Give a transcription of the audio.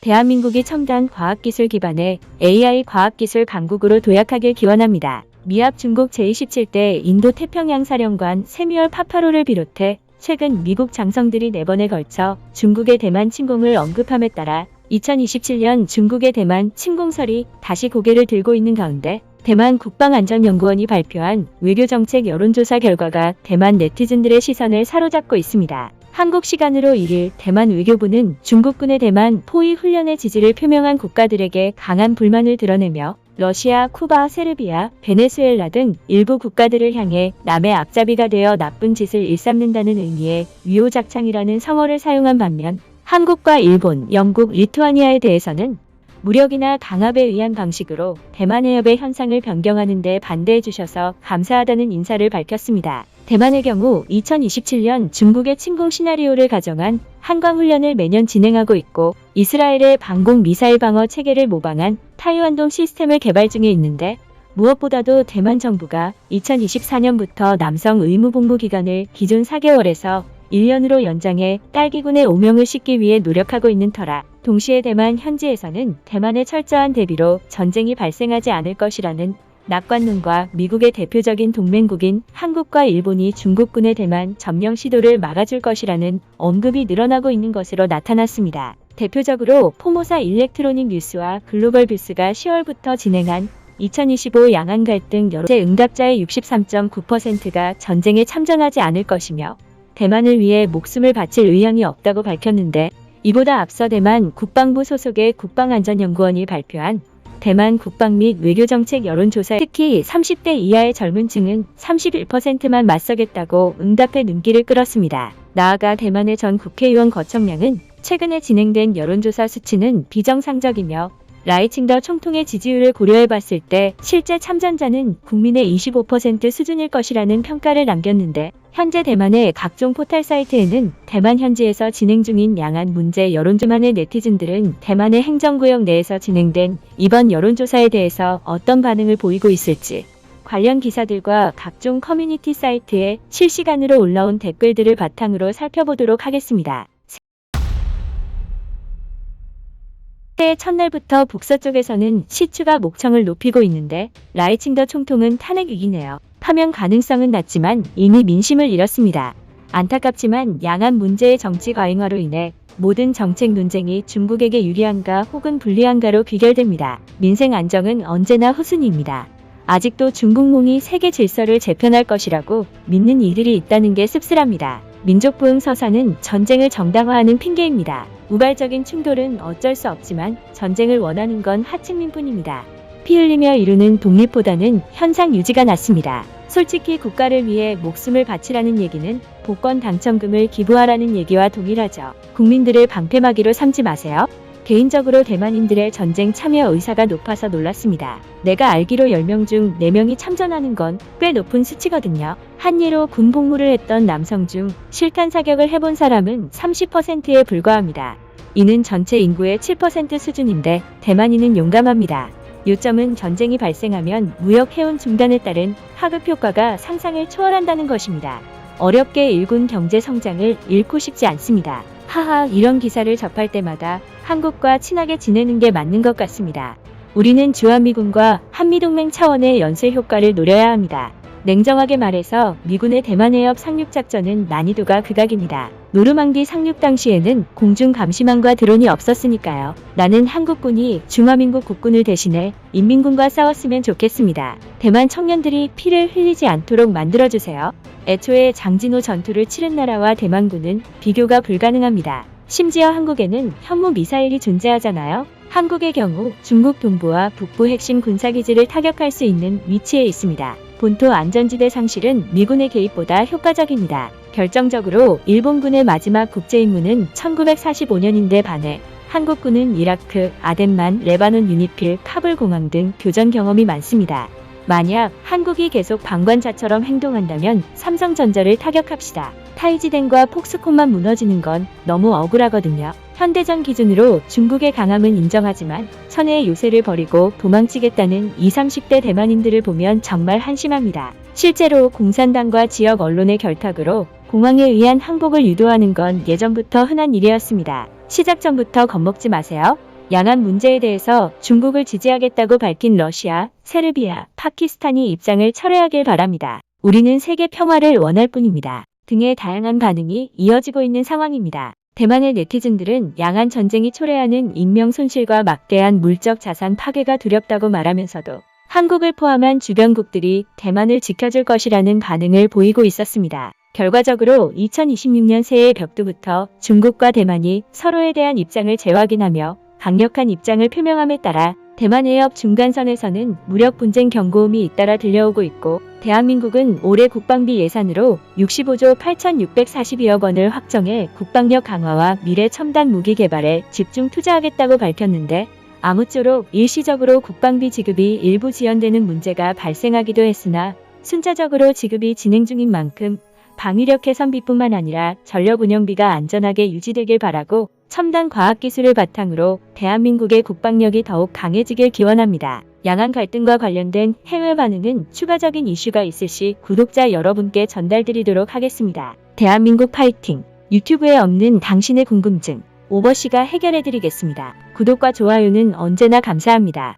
대한민국이 첨단 과학기술 기반의 AI 과학기술 강국으로 도약하길 기원합니다. 미합 중국 제27대 인도태평양 사령관 세뮤얼 파파로를 비롯해 최근 미국 장성들이 4번에 걸쳐 중국의 대만 침공을 언급함에 따라 2027년 중국의 대만 침공설이 다시 고개를 들고 있는 가운데 대만 국방안전연구원이 발표한 외교정책 여론조사 결과가 대만 네티즌들의 시선을 사로잡고 있습니다. 한국 시간으로 1일 대만 외교부는 중국군의 대만 포위 훈련의 지지를 표명한 국가들에게 강한 불만을 드러내며 러시아, 쿠바, 세르비아, 베네수엘라 등 일부 국가들을 향해 남의 앞잡이가 되어 나쁜 짓을 일삼는다는 의미의 위호작창이라는 성어를 사용한 반면 한국과 일본, 영국, 리투아니아에 대해서는 무력이나 강압에 의한 방식으로 대만 해협의 현상을 변경하는 데 반대해 주셔서 감사하다는 인사를 밝혔습니다. 대만의 경우 2027년 중국의 침공 시나리오를 가정한 한광훈련을 매년 진행하고 있고 이스라엘의 방공 미사일 방어 체계를 모방한 타이완돔 시스템을 개발 중에 있는데 무엇보다도 대만 정부가 2024년부터 남성 의무 복무 기간을 기존 4개월에서 1년으로 연장해 딸기군의 오명을 싣기 위해 노력하고 있는 터라 동시에 대만 현지에서는 대만의 철저한 대비로 전쟁이 발생하지 않을 것이라는 낙관론과 미국의 대표적인 동맹국인 한국과 일본이 중국군의 대만 점령 시도를 막아줄 것이라는 언급이 늘어나고 있는 것으로 나타났습니다. 대표적으로 포모사 일렉트로닉 뉴스와 글로벌 뷰스가 10월부터 진행한 2025 양안 갈등 여론조사 응답자의 63.9%가 전쟁에 참전하지 않을 것이며 대만을 위해 목숨을 바칠 의향이 없다고 밝혔는데 이보다 앞서 대만 국방부 소속의 국방안전연구원이 발표한 대만 국방 및 외교정책 여론조사 특히 30대 이하의 젊은 층은 31%만 맞서겠다고 응답해 눈길을 끌었습니다. 나아가 대만의 전 국회의원 거청량은 최근에 진행된 여론조사 수치는 비정상적이며 라이칭더 총통의 지지율을 고려해봤을 때 실제 참전자는 국민의 25% 수준일 것이라는 평가를 남겼는데 현재 대만의 각종 포털 사이트에는 대만 현지에서 진행 중인 양안 문제 여론조사의 네티즌들은 대만의 행정구역 내에서 진행된 이번 여론조사에 대해서 어떤 반응을 보이고 있을지 관련 기사들과 각종 커뮤니티 사이트에 실시간으로 올라온 댓글들을 바탕으로 살펴보도록 하겠습니다. 새해 첫날부터 북서쪽에서는 시추가 목청을 높이고 있는데 라이칭더 총통은 탄핵 위기네요. 파면 가능성은 낮지만 이미 민심을 잃었습니다. 안타깝지만 양안 문제의 정치 과잉화로 인해 모든 정책 논쟁이 중국에게 유리한가 혹은 불리한가로 귀결됩니다. 민생 안정은 언제나 후순위입니다. 아직도 중국몽이 세계 질서를 재편할 것이라고 믿는 이들이 있다는 게 씁쓸합니다. 민족부흥 서사는 전쟁을 정당화하는 핑계입니다. 우발적인 충돌은 어쩔 수 없지만 전쟁을 원하는 건 하층민뿐입니다. 피 흘리며 이루는 독립보다는 현상 유지가 낫습니다. 솔직히 국가를 위해 목숨을 바치라는 얘기는 복권 당첨금을 기부하라는 얘기와 동일하죠. 국민들을 방패막이로 삼지 마세요. 개인적으로 대만인들의 전쟁 참여 의사가 높아서 놀랐습니다. 내가 알기로 10명 중 4명이 참전하는 건 꽤 높은 수치거든요. 한예로 군 복무를 했던 남성 중 실탄 사격을 해본 사람은 30%에 불과합니다. 이는 전체 인구의 7% 수준인데 대만인은 용감합니다. 요점은 전쟁이 발생하면 무역 해운 중단에 따른 하급 효과가 상상을 초월한다는 것입니다. 어렵게 일군 경제 성장을 잃고 싶지 않습니다. 하하, 이런 기사를 접할 때마다 한국과 친하게 지내는 게 맞는 것 같습니다. 우리는 주한미군과 한미동맹 차원의 연쇄 효과를 노려야 합니다. 냉정하게 말해서 미군의 대만 해협 상륙작전은 난이도가 극악입니다. 노르망디 상륙 당시에는 공중 감시망과 드론이 없었으니까요. 나는 한국군이 중화민국 국군을 대신해 인민군과 싸웠으면 좋겠습니다. 대만 청년들이 피를 흘리지 않도록 만들어주세요. 애초에 장진호 전투를 치른 나라와 대만군은 비교가 불가능합니다. 심지어 한국에는 현무 미사일이 존재하잖아요. 한국의 경우 중국 동부와 북부 핵심 군사기지를 타격할 수 있는 위치에 있습니다. 본토 안전지대 상실은 미군의 개입보다 효과적입니다. 결정적으로 일본군의 마지막 국제임무는 1945년인데 반해 한국군은 이라크, 아덴만, 레바논 유니필, 카불 공항 등 교전 경험이 많습니다. 만약 한국이 계속 방관자처럼 행동한다면 삼성전자를 타격합시다. 타이지den과 폭스콘만 무너지는 건 너무 억울하거든요. 현대전 기준으로 중국의 강함은 인정하지만 천혜의 요새를 버리고 도망치겠다는 20, 30대 대만인들을 보면 정말 한심합니다. 실제로 공산당과 지역 언론의 결탁으로 공항에 의한 항복을 유도하는 건 예전부터 흔한 일이었습니다. 시작 전부터 겁먹지 마세요. 양안 문제에 대해서 중국을 지지하겠다고 밝힌 러시아, 세르비아, 파키스탄이 입장을 철회하길 바랍니다. 우리는 세계 평화를 원할 뿐입니다. 등의 다양한 반응이 이어지고 있는 상황입니다. 대만의 네티즌들은 양안 전쟁이 초래하는 인명 손실과 막대한 물적 자산 파괴가 두렵다고 말하면서도 한국을 포함한 주변국들이 대만을 지켜줄 것이라는 반응을 보이고 있었습니다. 결과적으로 2026년 새해 벽두부터 중국과 대만이 서로에 대한 입장을 재확인하며 강력한 입장을 표명함에 따라 대만 해협 중간선에서는 무력 분쟁 경고음이 잇따라 들려오고 있고 대한민국은 올해 국방비 예산으로 65조 8,642억 원을 확정해 국방력 강화와 미래 첨단 무기 개발에 집중 투자하겠다고 밝혔는데 아무쪼록 일시적으로 국방비 지급이 일부 지연되는 문제가 발생하기도 했으나 순차적으로 지급이 진행 중인 만큼 방위력 개선비뿐만 아니라 전력 운영비가 안전하게 유지되길 바라고 첨단 과학기술을 바탕으로 대한민국의 국방력이 더욱 강해지길 기원합니다. 양안 갈등과 관련된 해외 반응은 추가적인 이슈가 있을 시 구독자 여러분께 전달드리도록 하겠습니다. 대한민국 파이팅! 유튜브에 없는 당신의 궁금증 오버씨가 해결해드리겠습니다. 구독과 좋아요는 언제나 감사합니다.